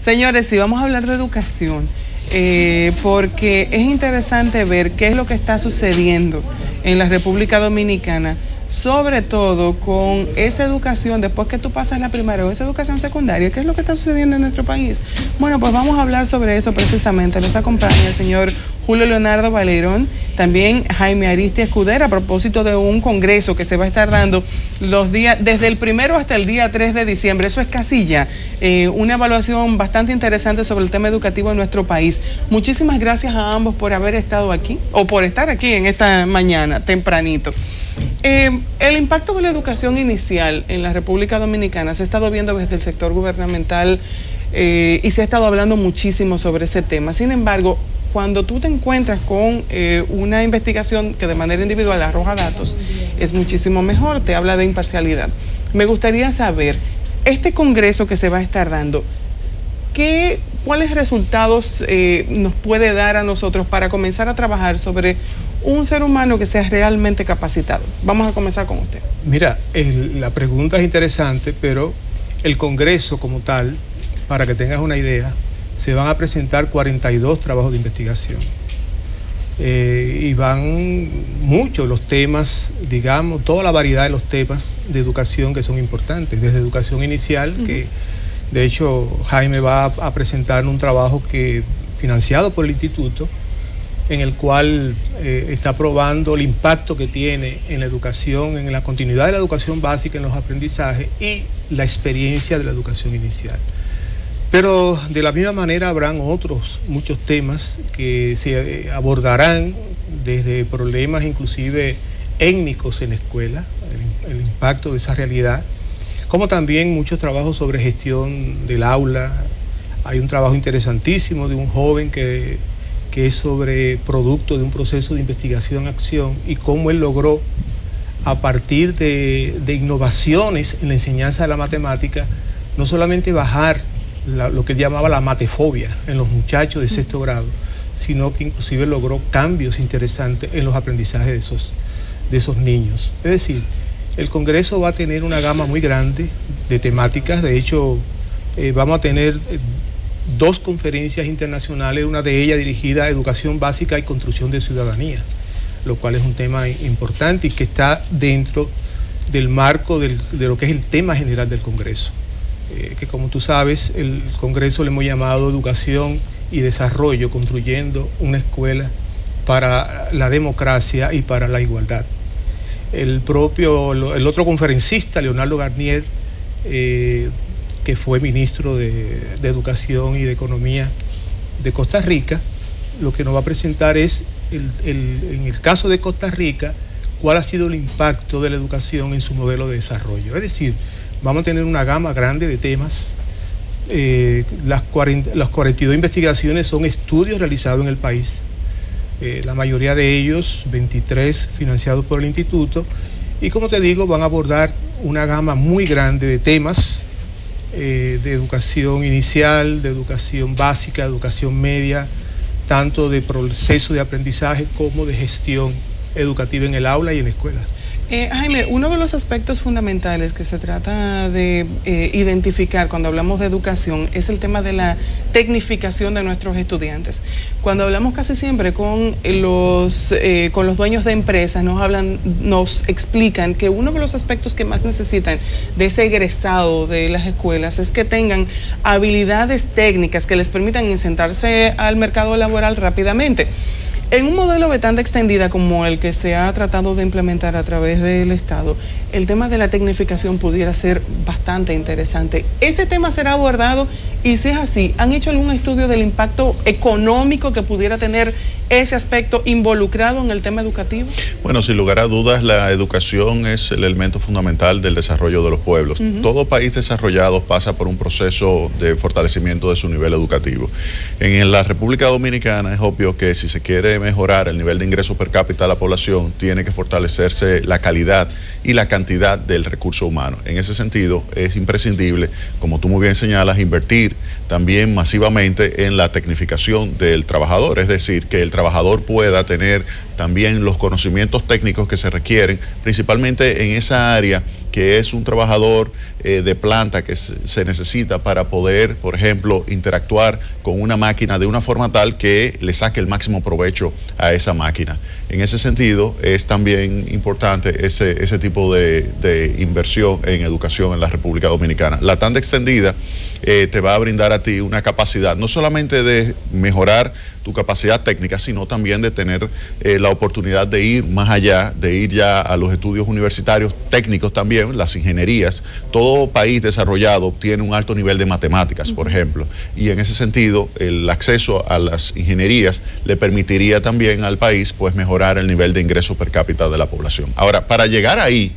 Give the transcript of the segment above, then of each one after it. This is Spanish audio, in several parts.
Señores, sí, vamos a hablar de educación, porque es interesante ver qué es lo que está sucediendo en la República Dominicana, sobre todo con esa educación, después que tú pasas la primaria o esa educación secundaria, ¿qué es lo que está sucediendo en nuestro país? Bueno, pues vamos a hablar sobre eso precisamente. Nos acompaña el señor Julio Leonardo Valerón, también Jaime Aristia Escudera, a propósito de un congreso que se va a estar dando los días, desde el 1 hasta el día 3 de diciembre, eso es casi ya, una evaluación bastante interesante sobre el tema educativo en nuestro país. Muchísimas gracias a ambos por haber estado aquí, o por estar aquí en esta mañana, tempranito. El impacto de la educación inicial en la República Dominicana se ha estado viendo desde el sector gubernamental y se ha estado hablando muchísimo sobre ese tema. Sin embargo, cuando tú te encuentras con una investigación que de manera individual arroja datos, es muchísimo mejor, te habla de imparcialidad. Me gustaría saber, este congreso que se va a estar dando, ¿cuáles resultados nos puede dar a nosotros para comenzar a trabajar sobre un ser humano que sea realmente capacitado? Vamos a comenzar con usted. Mira, la pregunta es interesante, pero el Congreso como tal, para que tengas una idea, se van a presentar 42 trabajos de investigación. Y van muchos los temas, digamos, toda la variedad de los temas de educación que son importantes, desde educación inicial, que de hecho Jaime va a presentar un trabajo financiado por el Instituto, en el cual está probando el impacto que tiene en la educación, en la continuidad de la educación básica, en los aprendizajes y la experiencia de la educación inicial. Pero de la misma manera habrán muchos temas que se abordarán, desde problemas inclusive étnicos en la escuela, el impacto de esa realidad, como también muchos trabajos sobre gestión del aula. Hay un trabajo interesantísimo de un joven que es sobre producto de un proceso de investigación-acción y cómo él logró, a partir de innovaciones en la enseñanza de la matemática, no solamente bajar lo que él llamaba la matefobia en los muchachos de sexto grado, sino que inclusive logró cambios interesantes en los aprendizajes de esos niños. Es decir, el Congreso va a tener una gama muy grande de temáticas. De hecho, vamos a tener 2 conferencias internacionales, una de ellas dirigida a educación básica y construcción de ciudadanía, lo cual es un tema importante y que está dentro del marco de lo que es el tema general del Congreso. Que como tú sabes, el Congreso le hemos llamado Educación y Desarrollo, construyendo una escuela para la democracia y para la igualdad. El otro conferencista, Leonardo Garnier, que fue ministro de Educación y de Economía de Costa Rica, lo que nos va a presentar es, en el caso de Costa Rica, cuál ha sido el impacto de la educación en su modelo de desarrollo. Es decir, vamos a tener una gama grande de temas. Las 42 investigaciones son estudios realizados en el país, la mayoría de ellos, 23, financiados por el Instituto, y como te digo, van a abordar una gama muy grande de temas, de educación inicial, de educación básica, de educación media, tanto de proceso de aprendizaje como de gestión educativa en el aula y en la escuela. Jaime, uno de los aspectos fundamentales que se trata de identificar cuando hablamos de educación es el tema de la tecnificación de nuestros estudiantes. Cuando hablamos casi siempre con los dueños de empresas, nos explican que uno de los aspectos que más necesitan de ese egresado de las escuelas es que tengan habilidades técnicas que les permitan insertarse al mercado laboral rápidamente. En un modelo de tanta extendida como el que se ha tratado de implementar a través del Estado, el tema de la tecnificación pudiera ser bastante interesante. ¿Ese tema será abordado? Y si es así, ¿han hecho algún estudio del impacto económico que pudiera tener ese aspecto involucrado en el tema educativo? Bueno, sin lugar a dudas, la educación es el elemento fundamental del desarrollo de los pueblos. Todo país desarrollado pasa por un proceso de fortalecimiento de su nivel educativo. En la República Dominicana es obvio que si se quiere mejorar el nivel de ingreso per cápita de la población, tiene que fortalecerse la calidad y la cantidad del recurso humano. En ese sentido, es imprescindible, como tú muy bien señalas, invertir también masivamente en la tecnificación del trabajador, es decir, que el trabajador pueda tener también los conocimientos técnicos que se requieren, principalmente en esa área que es un trabajador de planta que se necesita para poder, por ejemplo, interactuar con una máquina de una forma tal que le saque el máximo provecho a esa máquina. En ese sentido, es también importante ese tipo de inversión en educación en la República Dominicana. La tanda extendida te va a brindar a ti una capacidad, no solamente de mejorar tu capacidad técnica, sino también de tener la oportunidad de ir más allá, de ir ya a los estudios universitarios técnicos también, las ingenierías. Todo país desarrollado tiene un alto nivel de matemáticas, por ejemplo, y en ese sentido el acceso a las ingenierías le permitiría también al país pues mejorar el nivel de ingreso per cápita de la población. Ahora, para llegar ahí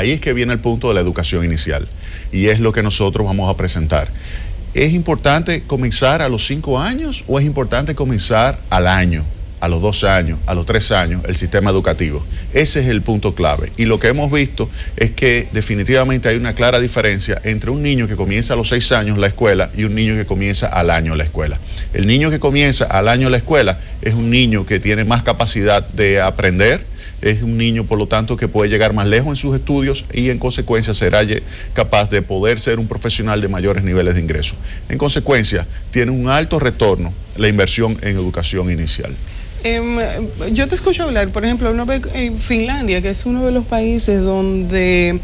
es que viene el punto de la educación inicial, y es lo que nosotros vamos a presentar. ¿Es importante comenzar a los 5 años o es importante comenzar al año, a los 2 años, a los 3 años, el sistema educativo? Ese es el punto clave. Y lo que hemos visto es que definitivamente hay una clara diferencia entre un niño que comienza a los 6 años la escuela y un niño que comienza al año la escuela. El niño que comienza al año la escuela es un niño que tiene más capacidad de aprender, es un niño, por lo tanto, que puede llegar más lejos en sus estudios y, en consecuencia, será capaz de poder ser un profesional de mayores niveles de ingreso. En consecuencia, tiene un alto retorno la inversión en educación inicial. Yo te escucho hablar, por ejemplo, uno ve en Finlandia, que es uno de los países donde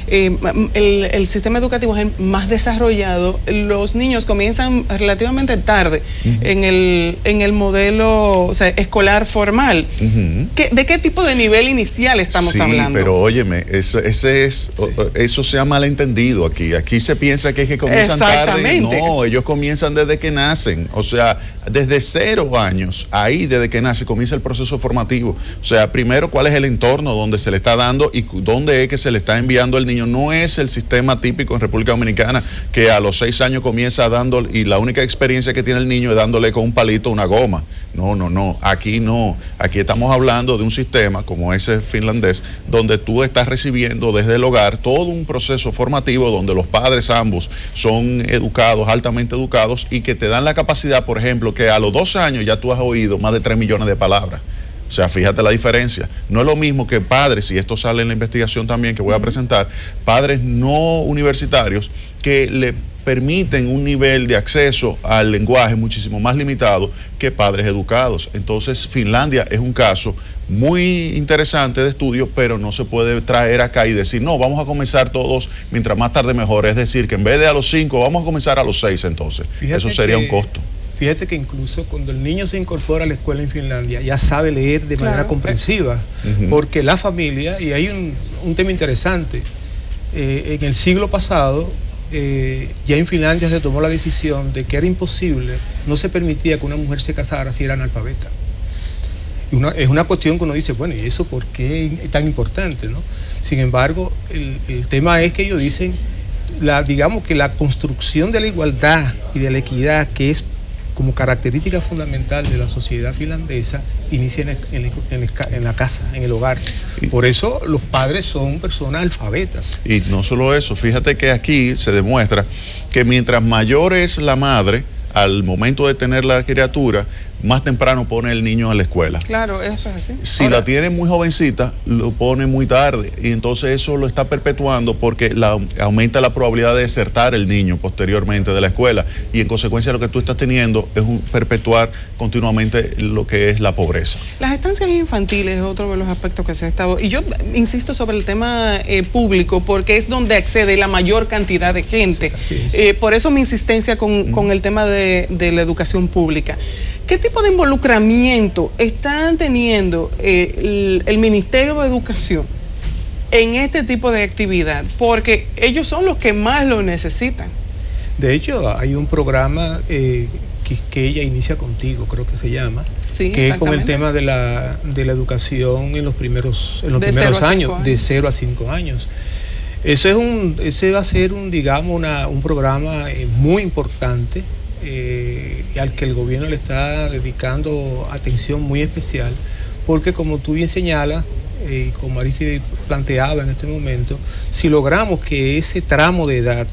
el sistema educativo es más desarrollado. Los niños comienzan relativamente tarde en el modelo, o sea, escolar formal. ¿De qué tipo de nivel inicial estamos hablando? Pero óyeme, eso se ha malentendido aquí. Aquí se piensa que es que comienzan tarde. No, ellos comienzan desde que nacen. O sea, desde 0 años, ahí desde que nace comienza el proceso formativo. O sea, primero, cuál es el entorno donde se le está dando y dónde es que se le está enviando el niño. No es el sistema típico en República Dominicana que a los 6 años comienza dando y la única experiencia que tiene el niño es dándole con un palito una goma. No, aquí no. Aquí estamos hablando de un sistema como ese finlandés, donde tú estás recibiendo desde el hogar todo un proceso formativo donde los padres ambos son educados, altamente educados, y que te dan la capacidad, por ejemplo, que a los 2 años ya tú has oído más de 3 millones de palabras. O sea, fíjate la diferencia. No es lo mismo que padres, y esto sale en la investigación también que voy a presentar, padres no universitarios que le permiten un nivel de acceso al lenguaje muchísimo más limitado que padres educados. Entonces, Finlandia es un caso muy interesante de estudio, pero no se puede traer acá y decir, no, vamos a comenzar todos mientras más tarde mejor. Es decir, que en vez de a los 5, vamos a comenzar a los 6 entonces. Eso sería un costo. Fíjate que incluso cuando el niño se incorpora a la escuela en Finlandia, ya sabe leer de manera comprensiva, porque la familia, y hay un tema interesante, en el siglo pasado, ya en Finlandia se tomó la decisión de que era imposible, no se permitía que una mujer se casara si era analfabeta. Es una cuestión que uno dice, bueno, ¿y eso por qué es tan importante, no? Sin embargo, el tema es que ellos dicen, digamos que la construcción de la igualdad y de la equidad, que es como característica fundamental de la sociedad finlandesa, inicia en la casa, en el hogar. Por eso los padres son personas alfabetas. Y no solo eso, fíjate que aquí se demuestra que mientras mayor es la madre, al momento de tener la criatura, más temprano pone el niño a la escuela. Claro, eso es así. Si la tiene muy jovencita, lo pone muy tarde, y entonces eso lo está perpetuando porque aumenta la probabilidad de desertar el niño posteriormente de la escuela, y en consecuencia lo que tú estás teniendo es perpetuar continuamente lo que es la pobreza. Las estancias infantiles es otro de los aspectos que se ha estado, y yo insisto sobre el tema público, porque es donde accede la mayor cantidad de gente. Por eso mi insistencia con el tema de la educación pública. ¿Qué tipo de involucramiento están teniendo el Ministerio de Educación en este tipo de actividad? Porque ellos son los que más lo necesitan. De hecho, hay un programa que ella inicia contigo, creo que se llama, sí, que es con el tema de la educación en los primeros años, de 0 a 5 años. Ese va a ser un programa muy importante, al que el gobierno le está dedicando atención muy especial, porque como tú bien señalas, como Aristide planteaba en este momento, si logramos que ese tramo de edad,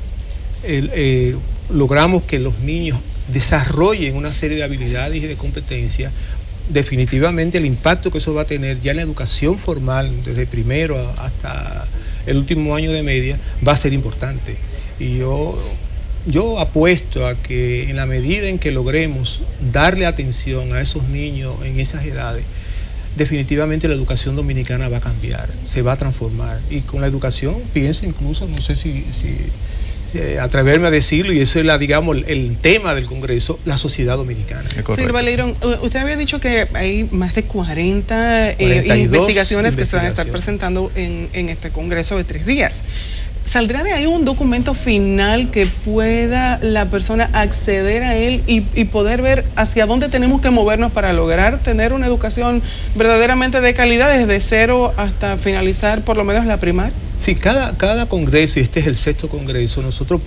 logramos que los niños desarrollen una serie de habilidades y de competencias, definitivamente el impacto que eso va a tener ya en la educación formal, desde primero hasta el último año de media, va a ser importante. Y yo apuesto a que en la medida en que logremos darle atención a esos niños en esas edades, definitivamente la educación dominicana va a cambiar, se va a transformar. Y con la educación, pienso incluso, no sé si atreverme a decirlo, y eso es digamos, el tema del Congreso, la sociedad dominicana. Silva Leirón, usted había dicho que hay más de 40 investigaciones que se van a estar presentando en este Congreso de 3 días. ¿Saldrá de ahí un documento final que pueda la persona acceder a él y poder ver hacia dónde tenemos que movernos para lograr tener una educación verdaderamente de calidad desde cero hasta finalizar por lo menos la primaria? Sí, cada congreso, y este es el 6º congreso, nosotros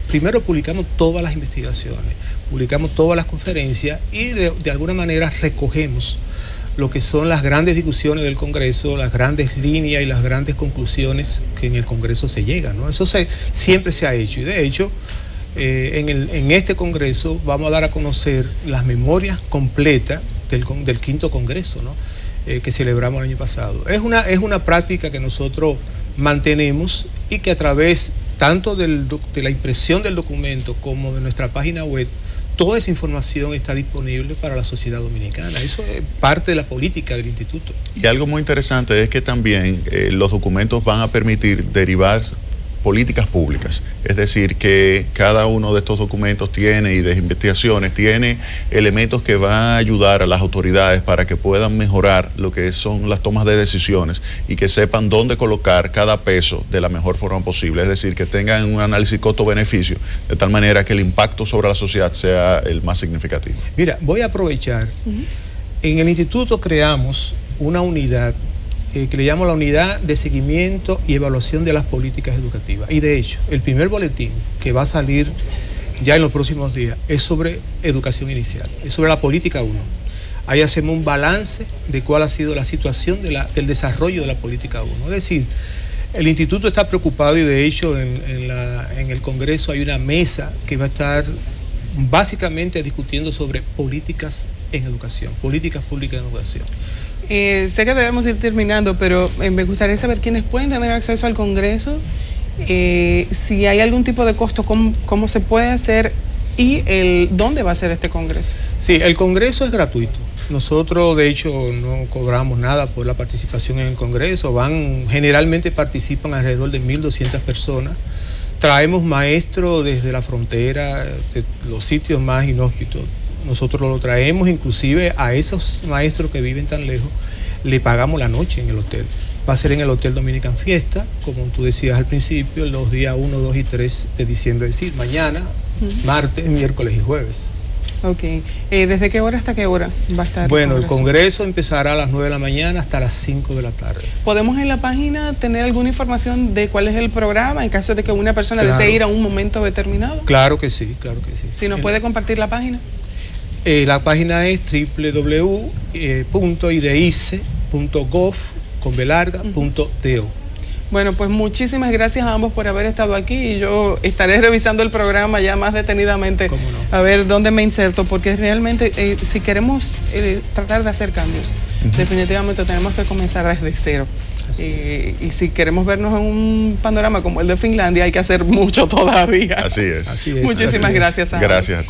primero publicamos todas las investigaciones, publicamos todas las conferencias y de alguna manera recogemos lo que son las grandes discusiones del Congreso, las grandes líneas y las grandes conclusiones que en el Congreso se llegan, ¿no? Eso siempre se ha hecho, y de hecho en este Congreso vamos a dar a conocer las memorias completas del 5º Congreso, ¿no? Que celebramos el año pasado. Es una práctica que nosotros mantenemos y que a través tanto de la impresión del documento como de nuestra página web, toda esa información está disponible para la sociedad dominicana. Eso es parte de la política del instituto. Y algo muy interesante es que también los documentos van a permitir derivar políticas públicas. Es decir, que cada uno de estos documentos y de investigaciones tiene elementos que van a ayudar a las autoridades para que puedan mejorar lo que son las tomas de decisiones y que sepan dónde colocar cada peso de la mejor forma posible. Es decir, que tengan un análisis costo-beneficio de tal manera que el impacto sobre la sociedad sea el más significativo. Mira, voy a aprovechar. En el instituto creamos una unidad que le llamo la Unidad de Seguimiento y Evaluación de las Políticas Educativas. Y de hecho, el primer boletín que va a salir ya en los próximos días es sobre educación inicial, es sobre la política 1. Ahí hacemos un balance de cuál ha sido la situación del desarrollo de la política 1. Es decir, el instituto está preocupado y de hecho en el Congreso hay una mesa que va a estar básicamente discutiendo sobre políticas en educación, políticas públicas en educación. Sé que debemos ir terminando, pero me gustaría saber quiénes pueden tener acceso al Congreso, si hay algún tipo de costo, cómo se puede hacer y dónde va a ser este Congreso. Sí, el Congreso es gratuito. Nosotros, de hecho, no cobramos nada por la participación en el Congreso. Generalmente participan alrededor de 1.200 personas. Traemos maestros desde la frontera, de los sitios más inhóspitos. Nosotros lo traemos, inclusive a esos maestros que viven tan lejos, le pagamos la noche en el hotel. Va a ser en el Hotel Dominican Fiesta, como tú decías al principio, los días 1, 2 y 3 de diciembre, es decir, mañana, martes, miércoles y jueves. Ok. ¿Desde qué hora hasta qué hora va a estar? Bueno, el Congreso empezará a las 9 de la mañana hasta las 5 de la tarde. ¿Podemos en la página tener alguna información de cuál es el programa en caso de que una persona desee ir a un momento determinado? Claro que sí, claro que sí. Si nos puede compartir la página. La página es www.ideice.gov.do. Bueno, pues muchísimas gracias a ambos por haber estado aquí y yo estaré revisando el programa ya más detenidamente a ver dónde me inserto, porque realmente si queremos tratar de hacer cambios, definitivamente tenemos que comenzar desde cero. Y si queremos vernos en un panorama como el de Finlandia, hay que hacer mucho todavía. Así es. Muchísimas gracias a ambos. Gracias.